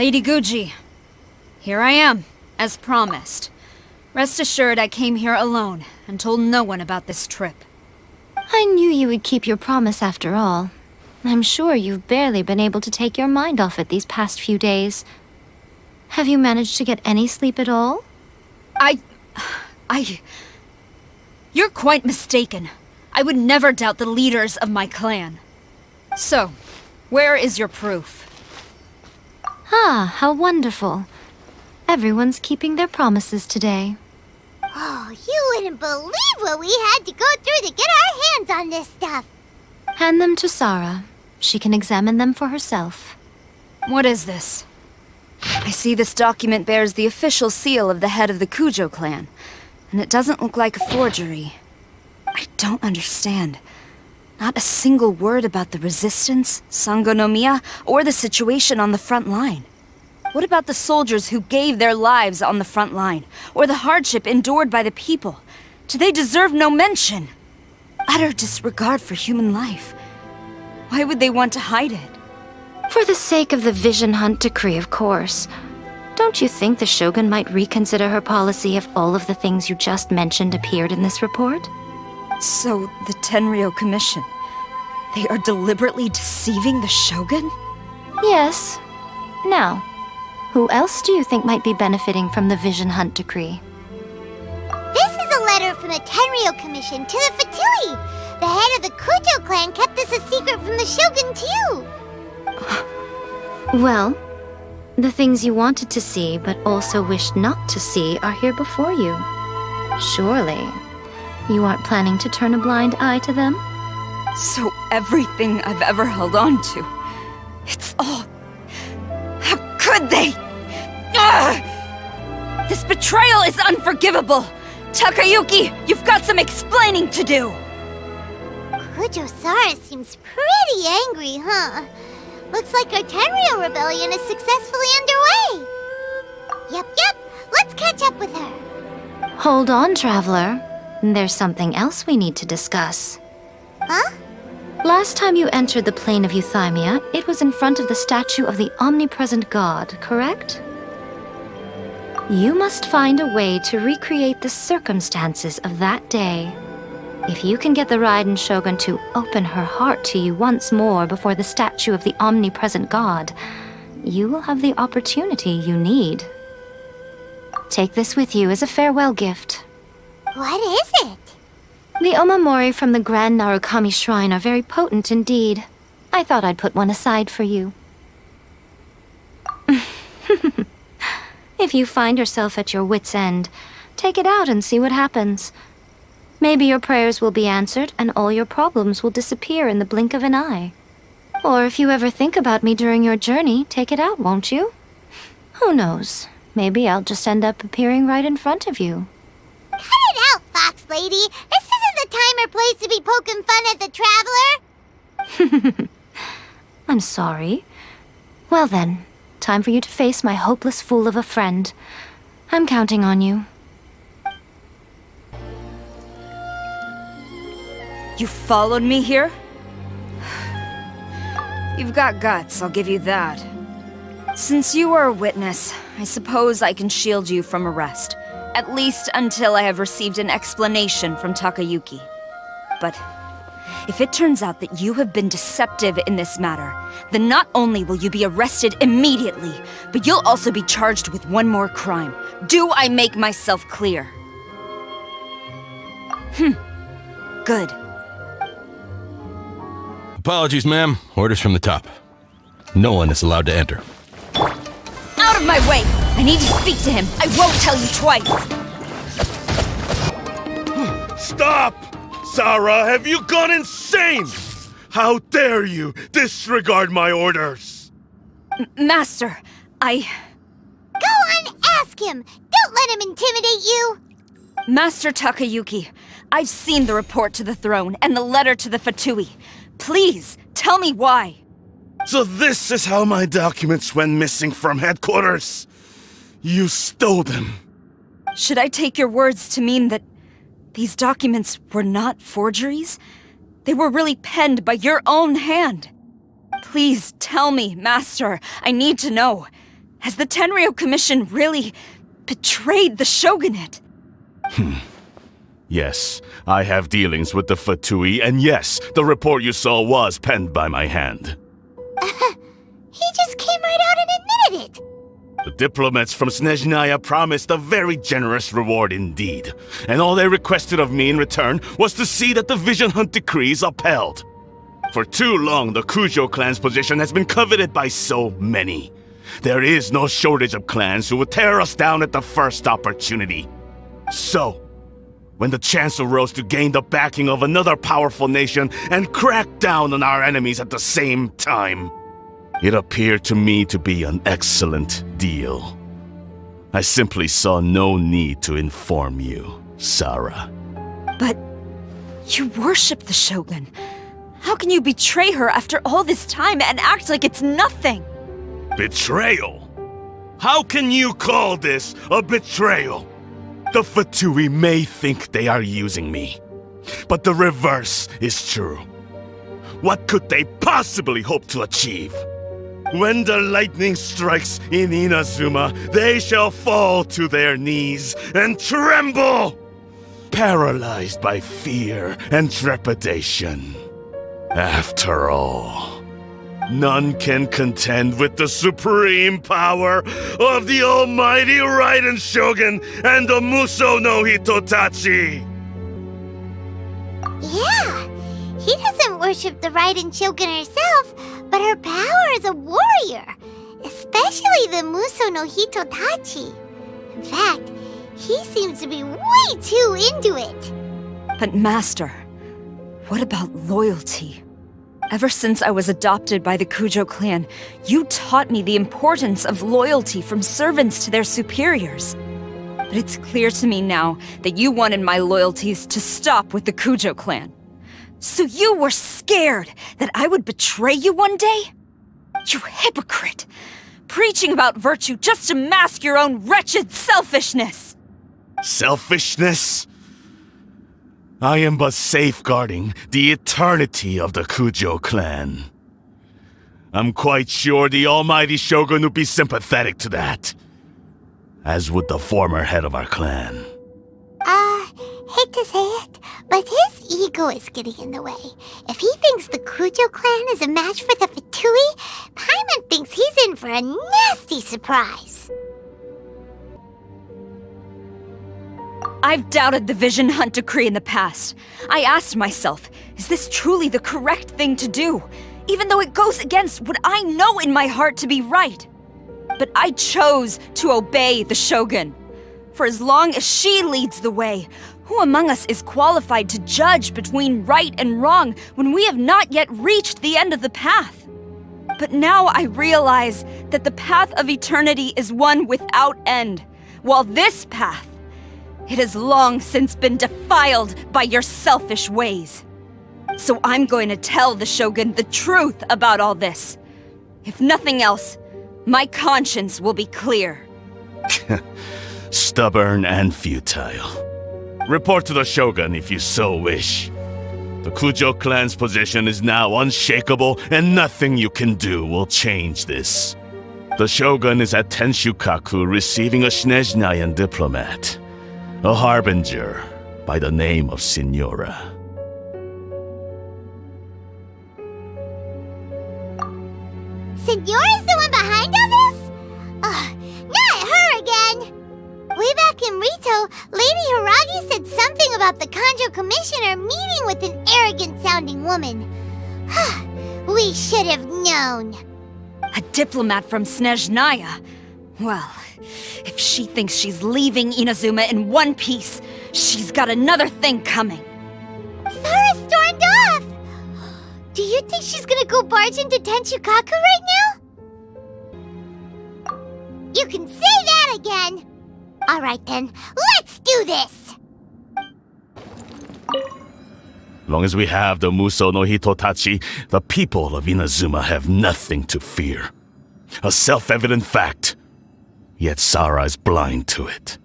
Lady Guji, here I am, as promised. Rest assured I came here alone and told no one about this trip. I knew you would keep your promise after all. I'm sure you've barely been able to take your mind off it these past few days. Have you managed to get any sleep at all? You're quite mistaken. I would never doubt the leaders of my clan. So, where is your proof? Ah, how wonderful. Everyone's keeping their promises today. Oh, you wouldn't believe what we had to go through to get our hands on this stuff. Hand them to Sarah. She can examine them for herself. What is this? I see this document bears the official seal of the head of the Kujou clan, and it doesn't look like a forgery. I don't understand. Not a single word about the resistance, Sangonomiya, or the situation on the front line. What about the soldiers who gave their lives on the front line, or the hardship endured by the people? Do they deserve no mention? Utter disregard for human life. Why would they want to hide it? For the sake of the Vision Hunt decree, of course. Don't you think the Shogun might reconsider her policy if all of the things you just mentioned appeared in this report? So, the Tenryou Commission, they are deliberately deceiving the Shogun? Yes. Now, who else do you think might be benefiting from the Vision Hunt decree? This is a letter from the Tenryou Commission to the Fatui. The head of the Kujou clan kept this a secret from the Shogun, too. Well, the things you wanted to see but also wished not to see are here before you. Surely, you aren't planning to turn a blind eye to them? So everything I've ever held on to, it's all... How could they? Ugh! This betrayal is unforgivable! Takayuki, you've got some explaining to do! Kujou-Sara seems pretty angry, huh? Looks like our Tenryou rebellion is successfully underway. Yep, let's catch up with her. Hold on, Traveler. There's something else we need to discuss. Huh? Last time you entered the plane of Euthymia, it was in front of the statue of the omnipresent god, correct? You must find a way to recreate the circumstances of that day. If you can get the Raiden Shogun to open her heart to you once more before the statue of the omnipresent god, you will have the opportunity you need. Take this with you as a farewell gift. What is it? The omamori from the Grand Narukami Shrine are very potent indeed. I thought I'd put one aside for you. If you find yourself at your wit's end, take it out and see what happens. Maybe your prayers will be answered and all your problems will disappear in the blink of an eye. Or if you ever think about me during your journey, take it out, won't you? Who knows? Maybe I'll just end up appearing right in front of you. Cut it out, Fox Lady! This isn't the time or place to be poking fun at the Traveler! I'm sorry. Well then, time for you to face my hopeless fool of a friend. I'm counting on you. You followed me here? You've got guts, I'll give you that. Since you are a witness, I suppose I can shield you from arrest. At least until I have received an explanation from Takayuki. But if it turns out that you have been deceptive in this matter, then not only will you be arrested immediately, but you'll also be charged with one more crime. Do I make myself clear? Good. Apologies, ma'am. Orders from the top. No one is allowed to enter. Out of my way! I need to speak to him. I won't tell you twice. Stop! Sarah, have you gone insane? How dare you disregard my orders? Master, Go on, ask him! Don't let him intimidate you! Master Takayuki, I've seen the report to the throne and the letter to the Fatui. Please, tell me why. So this is how my documents went missing from headquarters. You stole them. Should I take your words to mean that these documents were not forgeries? They were really penned by your own hand. Please tell me, Master. I need to know. Has the Tenryou Commission really betrayed the shogunate? Yes, I have dealings with the Fatui, and yes, the report you saw was penned by my hand. He just came right out and admitted it! The diplomats from Snezhnaya promised a very generous reward indeed, and all they requested of me in return was to see that the Vision Hunt decree is upheld. For too long, the Kujou clan's position has been coveted by so many. There is no shortage of clans who would tear us down at the first opportunity. So, when the chance arose to gain the backing of another powerful nation and crack down on our enemies at the same time, it appeared to me to be an excellent deal. I simply saw no need to inform you, Sarah. But you worship the Shogun. How can you betray her after all this time and act like it's nothing? Betrayal? How can you call this a betrayal? The Fatui may think they are using me, but the reverse is true. What could they possibly hope to achieve? When the lightning strikes in Inazuma, they shall fall to their knees and tremble, paralyzed by fear and trepidation. After all, none can contend with the supreme power of the almighty Raiden Shogun and the Muso no Hitotachi! Yeah, he doesn't worship the Raiden Shogun herself, but her power as a warrior, especially the Muso no Hitotachi. In fact, he seems to be way too into it. But Master, what about loyalty? Ever since I was adopted by the Kujou clan, you taught me the importance of loyalty from servants to their superiors. But it's clear to me now that you wanted my loyalties to stop with the Kujou clan. So you were scared that I would betray you one day? You hypocrite! Preaching about virtue just to mask your own wretched selfishness! Selfishness? I am but safeguarding the eternity of the Kujou clan. I'm quite sure the almighty Shogun would be sympathetic to that. As would the former head of our clan. Hate to say it, but his ego is getting in the way. If he thinks the Kujou clan is a match for the Fatui, Paimon thinks he's in for a nasty surprise. I've doubted the Vision Hunt decree in the past. I asked myself, is this truly the correct thing to do? Even though it goes against what I know in my heart to be right. But I chose to obey the Shogun. For as long as she leads the way, who among us is qualified to judge between right and wrong when we have not yet reached the end of the path? But now I realize that the path of eternity is one without end, while this path, it has long since been defiled by your selfish ways. So I'm going to tell the Shogun the truth about all this. If nothing else, my conscience will be clear. Stubborn and futile. Report to the Shogun if you so wish. The Kujou clan's position is now unshakable, and nothing you can do will change this. The Shogun is at Tenshukaku receiving a Snezhnayan diplomat, a harbinger by the name of Signora. Signora's the one behind all this? Not her again! Way back in Rito, Lady Hiragi said something about the Kanjo Commissioner meeting with an arrogant-sounding woman. We should have known. A diplomat from Snezhnaya? Well, if she thinks she's leaving Inazuma in one piece, she's got another thing coming. Sara stormed off! Do you think she's gonna go barge into Tenshukaku right now? You can say that again! Alright then, let's do this! As long as we have the Muso no Hitotachi, the people of Inazuma have nothing to fear. A self-evident fact. Yet Sara is blind to it.